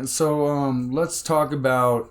man. So let's talk about.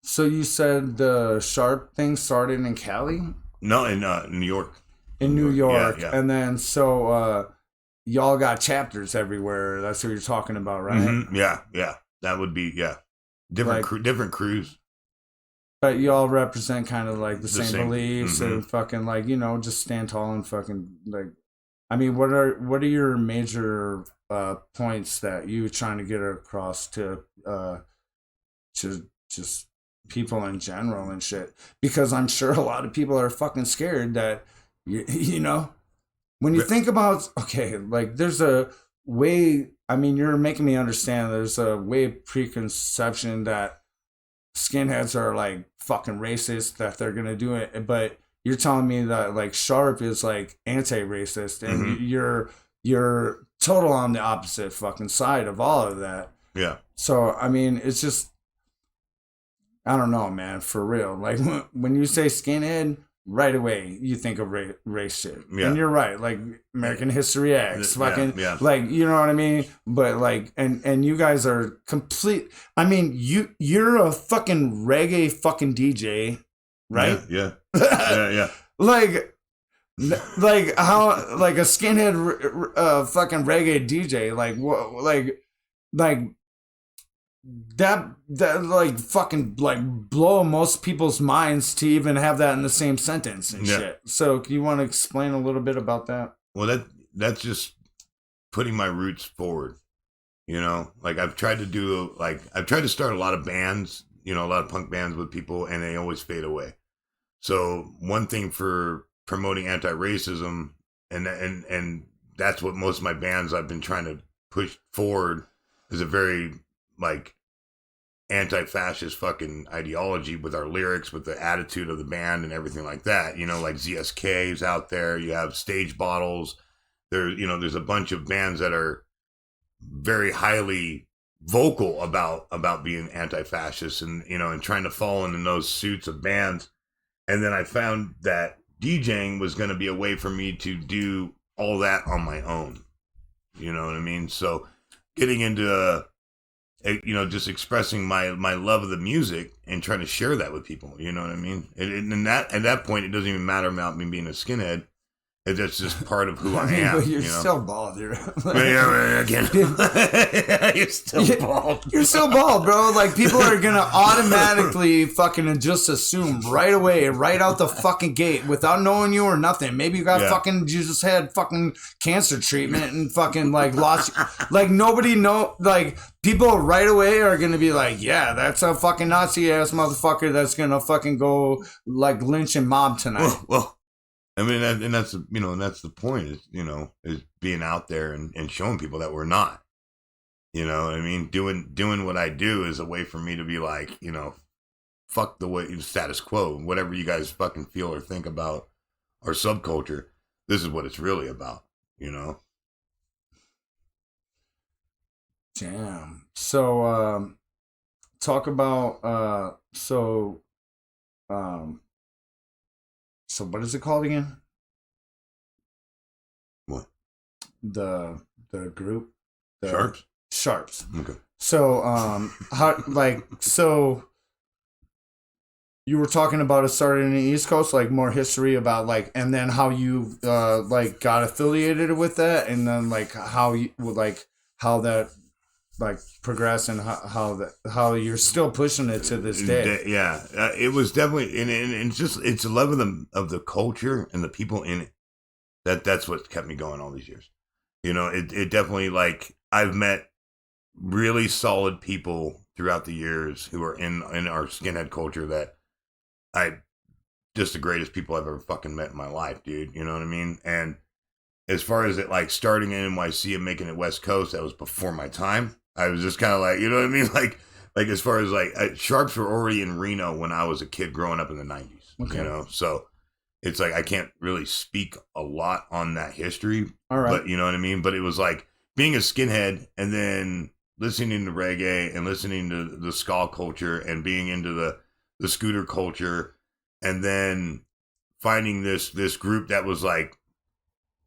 So you said the S.H.A.R.P thing started in Cali? No, in New York. In New York. Yeah. And then so y'all got chapters everywhere. That's what you're talking about, right? Mm-hmm. Yeah. That would be different crews. But y'all represent kind of like the same beliefs mm-hmm. and fucking like, you know, just stand tall and fucking like. I mean, what are your major points that you trying to get across to just people in general and shit? Because I'm sure a lot of people are fucking scared that you know, when you think about, okay, like there's a way. I mean, you're making me understand there's a way preconception that skinheads are like fucking racist, that they're gonna do it, but you're telling me that like S.H.A.R.P is like anti-racist, and you're total on the opposite fucking side of all of that. Yeah. So I mean, it's just, I don't know, man, for real. Like when you say skinhead, right away you think of race shit, and you're right. Like American History X, fucking, like, you know what I mean. But like, and you guys are complete. I mean, you're a fucking reggae fucking DJ, right? Yeah. like how, like a skinhead fucking reggae DJ, like what, like that like fucking like blow most people's minds to even have that in the same sentence and shit. So you want to explain a little bit about that? Well, that's just putting my roots forward. You know, like I've tried to start a lot of bands, you know, a lot of punk bands with people, and they always fade away. So one thing for promoting anti-racism, and that's what most of my bands I've been trying to push forward, is a very like anti-fascist fucking ideology with our lyrics, with the attitude of the band and everything like that. You know, like ZSK is out there. You have Stage Bottles. There's a bunch of bands that are very highly vocal about being anti-fascist, and, you know, and trying to fall into those suits of bands. And then I found that DJing was going to be a way for me to do all that on my own. You know what I mean? So getting into, you know, just expressing my love of the music and trying to share that with people. You know what I mean? And that, at that point, it doesn't even matter about me being a skinhead. That's just part of who I am. But you're still bald, dude. You're still bald. You're still bald, bro. Like, people are gonna automatically fucking just assume right away, right out the fucking gate, without knowing you or nothing. Maybe you got fucking, you just had fucking cancer treatment and fucking like lost. Like, nobody know. Like, people right away are gonna be like, yeah, that's a fucking Nazi ass motherfucker that's gonna fucking go like lynch and mob tonight. Well. I mean, and that's the point, is, you know, is being out there and showing people that we're not. You know what I mean? Doing what I do is a way for me to be like, you know, fuck the way status quo, whatever you guys fucking feel or think about our subculture. This is what it's really about, you know? Damn. So, talk about, so what is it called again? What? The group? The S.H.A.R.P? S.H.A.R.Ps. Okay. So, so you were talking about it starting in the East Coast, like more history about like, and then how you like got affiliated with that, and then like how you like how that like progress, and how you're still pushing it to this day. Yeah, it was definitely, and it's a love of the culture and the people in it. That's what kept me going all these years. You know, it definitely, like, I've met really solid people throughout the years who are in our skinhead culture that just the greatest people I've ever fucking met in my life, dude. You know what I mean? And as far as it, like, starting in NYC and making it West Coast, that was before my time. I was just kind of like, you know what I mean? Like as far as like S.H.A.R.Ps were already in Reno when I was a kid growing up in the 90s. Okay. You know, so it's like I can't really speak a lot on that history. All right. But you know what I mean? But it was like being a skinhead and then listening to reggae and listening to the ska culture and being into the scooter culture, and then finding this group that was like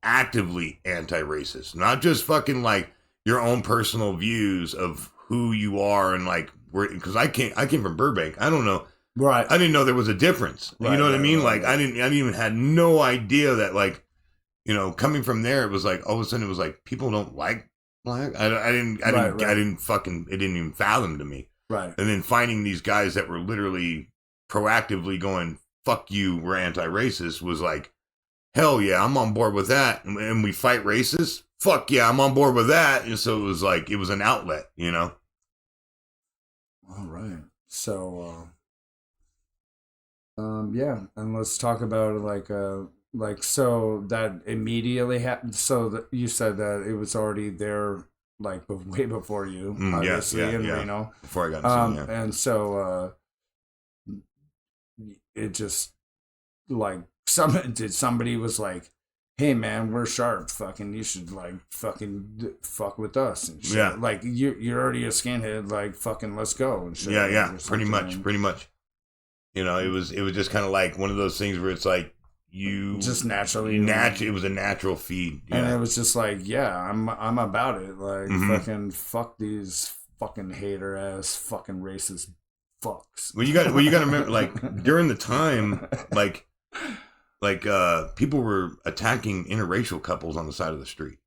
actively anti-racist, not just fucking like your own personal views of who you are and like where, because I came from Burbank. I don't know. Right. I didn't know there was a difference. Right, You know what I mean? Right. Like I didn't even had no idea that like, you know, coming from there, it was like all of a sudden it was like people don't like black. I didn't it didn't even fathom to me. Right. And then finding these guys that were literally proactively going, fuck you, we're anti-racist, was like, hell yeah, I'm on board with that. And we fight racists? Fuck yeah, I'm on board with that. And so it was like, it was an outlet, you know? All right. So, yeah. And let's talk about like, so that immediately happened. So that you said that it was already there, like way before you, obviously, in Reno. Before I got into and so, it just like somebody was like, hey man, we're sharp, fucking you should like fucking fuck with us and shit. Yeah. Like you're already a skinhead, like fucking let's go and shit. Yeah, pretty much. You know, it was just kind of like one of those things where it's like you just naturally it was a natural feed. Yeah. And it was just like, yeah, I'm about it. Like fucking fuck these fucking hater ass fucking racist fucks. Well, you got to remember, like during the time, like people were attacking interracial couples on the side of the street.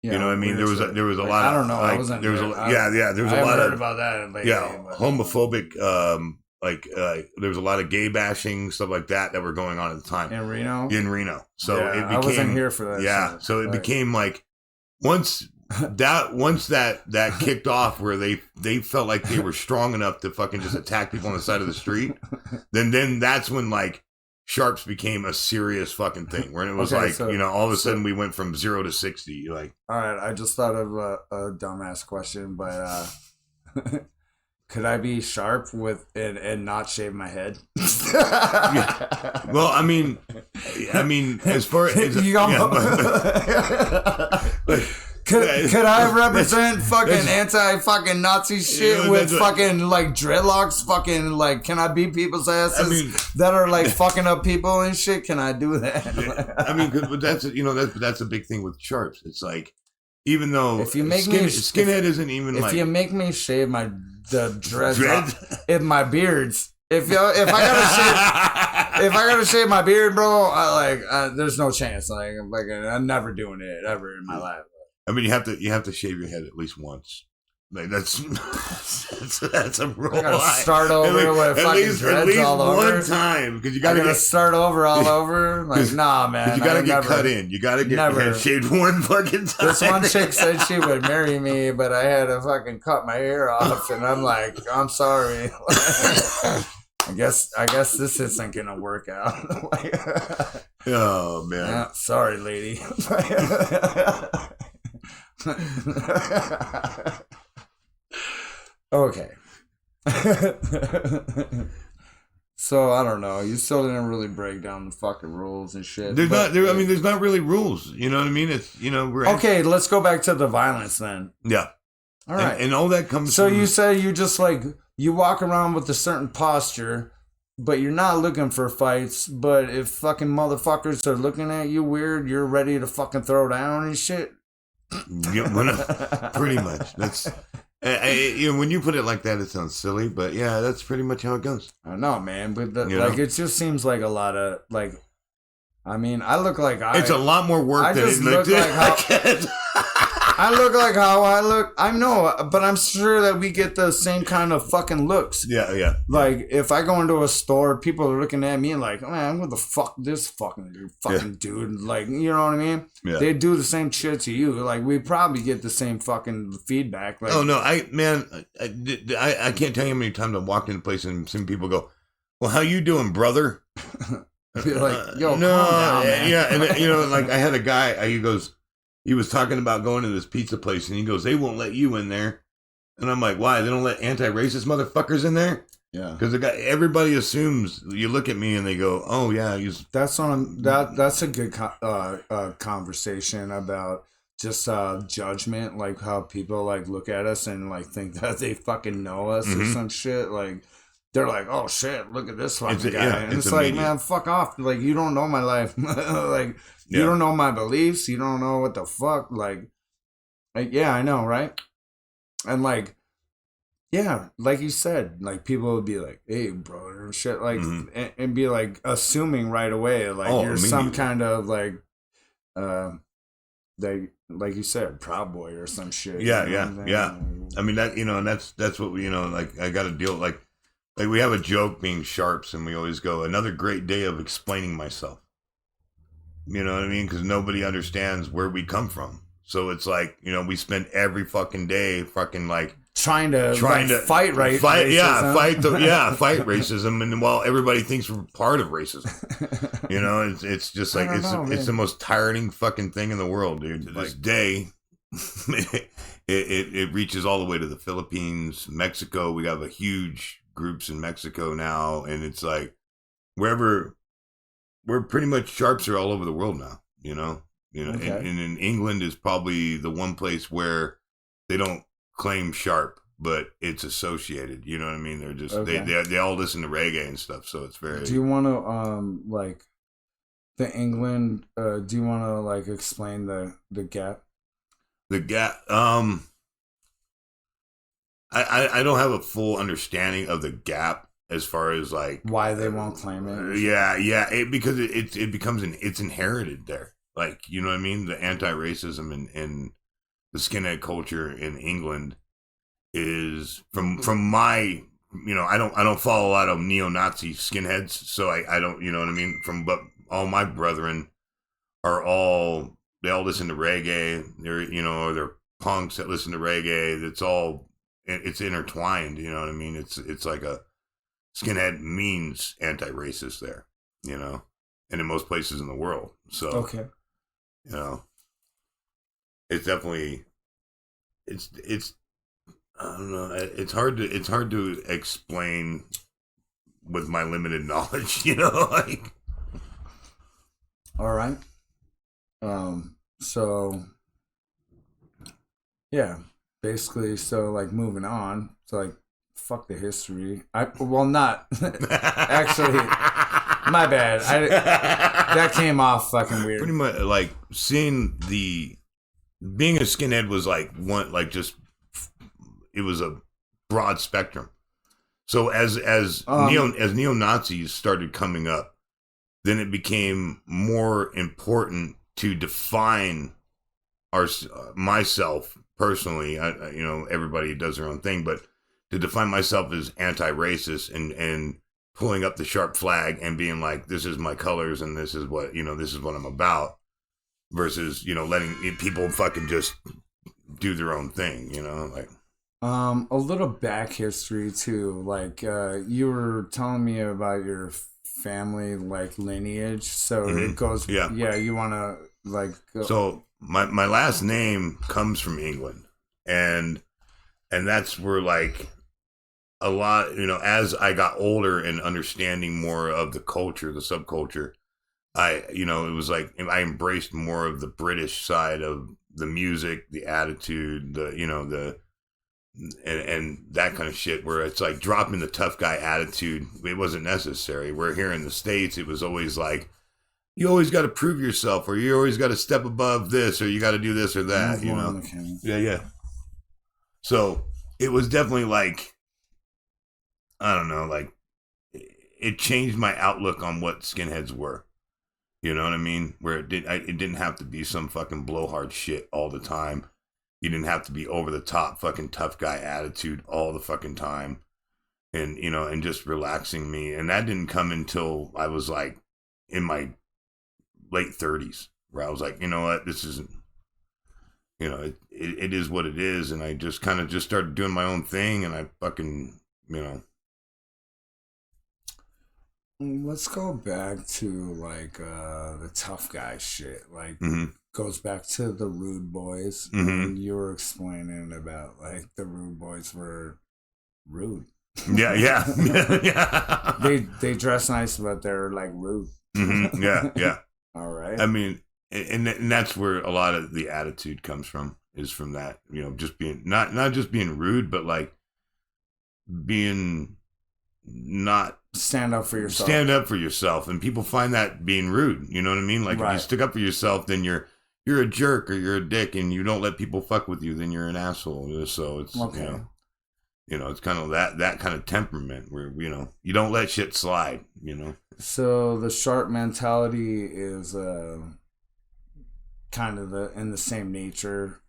Yeah, you know what I mean? There was a like, lot of, I don't know. like, I wasn't there was there. there was I a lot heard of about that lately, homophobic there was a lot of gay bashing, stuff like that were going on at the time in Reno. So yeah, it became, I wasn't here for that. Yeah, so it became like once that kicked off, where they felt like they were strong enough to fucking just attack people on the side of the street, then that's when like Sharps became a serious fucking thing, where it was you know, all of a sudden we went from 0 to 60. Like, all right, I just thought of a dumbass question, but could I be sharp with and not shave my head? Yeah. Well, I mean, as far as could I represent fucking anti-fucking Nazi shit with fucking like dreadlocks? Fucking like, can I beat people's asses that are like fucking up people and shit? Can I do that? I mean, but that's that's a big thing with Sharps. It's like, even though if you make skinhead isn't even if like, you make me shave the dreads in my beards. If I gotta shave my beard, bro, there's no chance. Like I'm never doing it ever in my life. I mean, you have to shave your head at least once. Like that's a rule. I gotta start over with fucking dreads all over. One time, because you gotta start over all over. Like, nah, man. You gotta get cut in. You gotta get your head shaved one fucking time. This one chick said she would marry me, but I had to fucking cut my hair off, and I'm like, I'm sorry. I guess this isn't gonna work out. Oh man. Yeah, sorry, lady. Okay. So I don't know. You still didn't really break down the fucking rules and shit. There's not really rules. You know what I mean? It's, you know, we're okay. Let's go back to the violence then. Yeah. All right. And all that comes. So you say you just like you walk around with a certain posture, but you're not looking for fights. But if fucking motherfuckers are looking at you weird, you're ready to fucking throw down and shit. Yeah, pretty much. That's you know, when you put it like that, it sounds silly, but yeah, that's pretty much how it goes. I know, man, but it just seems like a lot of like. I mean, I look like it's a lot more work than it looked like. I look like how I look. I know, but I'm sure that we get the same kind of fucking looks. Yeah. Like, if I go into a store, people are looking at me like, man, what the fuck this fucking dude? Like, you know what I mean? Yeah. They do the same shit to you. Like, we probably get the same fucking feedback. Like, oh, no, I can't tell you how many times I've walked in a place and some people go, well, how you doing, brother? Be like, yo, no, calm down, man. Yeah, and you know, like I had a guy, he was talking about going to this pizza place, and he goes, they won't let you in there. And I'm like, why? They don't let anti-racist motherfuckers in there? Yeah. Because everybody assumes, you look at me and they go, oh, yeah. That's a good conversation about just judgment, like how people like look at us and like think that they fucking know us or some shit. Like, they're like, oh shit, look at this fucking guy. Yeah, and it's like, man, fuck off. Like, you don't know my life. Like, you don't know my beliefs. You don't know what the fuck. Like, yeah, I know, right? And like, Yeah, like you said, like people would be like, "Hey, brother," and shit, like, and be like assuming right away, like you're some immediately. kind of like, like you said, Proud Boy or some shit. Yeah, You know what yeah, I'm yeah. saying? I mean that, and that's what we, like I got to deal like we have a joke being sharps, and we always go another great day of explaining myself. You know what I mean? Because nobody understands where we come from. So it's like, we spend every fucking day fucking like Trying to fight fight, racism. fight racism, and while everybody thinks we're part of racism, it's just like it's the most tiring fucking thing in the world, dude. To this day, it reaches all the way to the Philippines, Mexico. We have a huge groups in Mexico now, and it's like wherever we're pretty much sharps are all over the world now. Okay. And in England is probably the one place where they don't claim sharp, but it's associated. You know what I mean? They're just they all listen to reggae and stuff, so it's very. Do you want to like the England? Do you want to like explain the gap? The gap. I don't have a full understanding of the gap as far as like why they won't claim it. Yeah, because it becomes it's inherited there. Like, you know what I mean? The anti-racism and the skinhead culture in England is from my, I don't follow a lot of neo-Nazi skinheads, so I don't, you know what I mean? But all my brethren are they all listen to reggae. They're, or they're punks that listen to reggae. It's intertwined, you know what I mean? It's like a skinhead means anti-racist there, and in most places in the world. So, okay. It's definitely, it's, I don't know. It's hard to explain with my limited knowledge, like. All right. So, yeah, basically, so like moving on, so like, fuck the history. Not actually. My bad. That came off fucking weird. Pretty much like being a skinhead was like it was a broad spectrum. So as neo-Nazis started coming up, then it became more important to define myself personally. Everybody does their own thing, but to define myself as anti-racist and pulling up the S.H.A.R.P flag and being like, this is my colors and this is what I'm about, versus, letting people fucking just do their own thing, like. A little back history too. Like, you were telling me about your family, like lineage. So it goes, yeah, you want to like. So my last name comes from England, and that's where like, a lot, as I got older and understanding more of the culture, the subculture, it was like I embraced more of the British side of the music, the attitude, and that kind of shit, where it's like dropping the tough guy attitude. It wasn't necessary. Where here in the States, it was always like, you always got to prove yourself, or you always got to step above this, or you got to do this or that, Yeah. So it was definitely like, I don't know, like, it changed my outlook on what skinheads were. You know what I mean? Where it didn't have to be some fucking blowhard shit all the time. You didn't have to be over the top fucking tough guy attitude all the fucking time. And, and just relaxing me. And that didn't come until I was like in my late 30s, where I was like, you know what, this isn't, it is what it is. And I just kind of just started doing my own thing, and I fucking, Let's go back to like the tough guy shit. Like, goes back to the Rude Boys. And you were explaining about like the Rude Boys were rude. Yeah. They dress nice, but they're like rude. Yeah. All right. I mean, and that's where a lot of the attitude comes from. Is from that, just being not just being rude, but like being not stand up for yourself. And people find that being rude, you know what I mean? Like, if you stick up for yourself, then you're a jerk, or you're a dick, and you don't let people fuck with you, then you're an asshole. So it's, You know, it's kind of that kind of temperament where, you know, you don't let shit slide, you know. So the sharp mentality is kind of in the same nature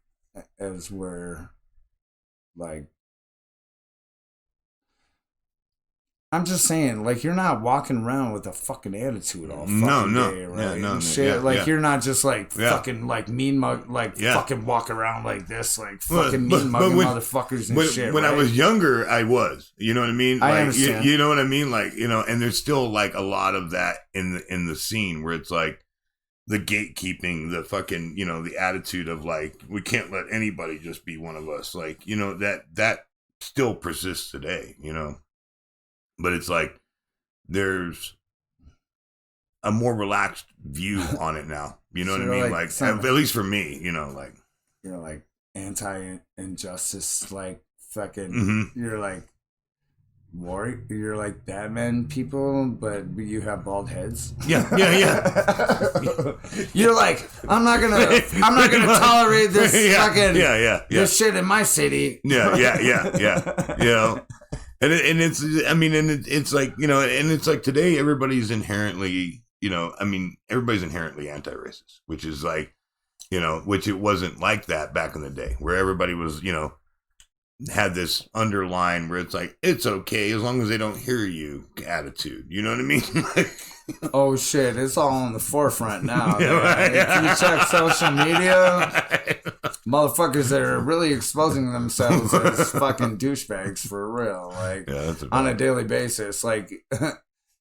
as where, like, I'm just saying, like, you're not walking around with a fucking attitude all fucking day, right? Yeah, no, and shit. yeah, like, yeah. you're not just, like, Yeah. fucking, like, mean mug, like, Yeah. fucking walk around like this, like, Well, fucking but mean mugging when- motherfuckers and When, shit, when right? I was younger, I was. You know what I mean? I Like, understand. You know what I mean? Like, you know, and there's still like a lot of that in the scene where it's like the gatekeeping, the fucking, you know, the attitude of like, we can't let anybody just be one of us. Like, you know, that still persists today, you know. But it's like there's a more relaxed view on it now. You know So what I mean? like, Like, at least for me, you know, like, you're like anti-injustice, like fucking, Mhm. you're like warrior, you're like Batman people, but you have bald heads. yeah. You're like, I'm not gonna tolerate this fucking yeah. this shit in my city. Yeah. You know, and it's, I mean, and it's like, you know, and it's like today everybody's inherently, you know, I mean, everybody's inherently anti-racist, which is like, you know, which it wasn't like that back in the day, where everybody was, you know, had this underline where it's like, it's okay as long as they don't hear you attitude. You know what I mean? Oh shit, it's all in the forefront now. Yeah, man. right. If you check social media, motherfuckers that are really exposing themselves as fucking douchebags for real, like Yeah, that's on a daily basis. Like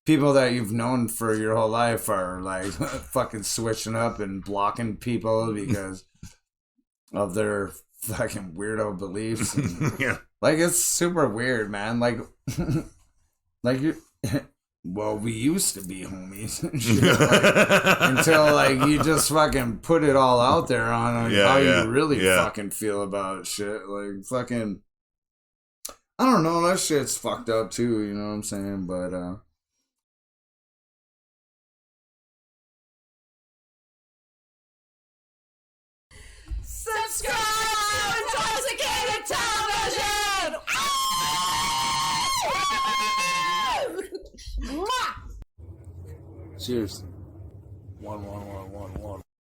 people that you've known for your whole life are like fucking switching up and blocking people because of their fucking weirdo beliefs. And, yeah. like, it's super weird, man. Like you. Well, we used to be homies and shit, like, until like you just fucking put it all out there on how you really fucking feel about shit. Like fucking, I don't know, that shit's fucked up too. You know what I'm saying? But Subscribe to Intoxxikated Television! cheers. 1 1 1 1 1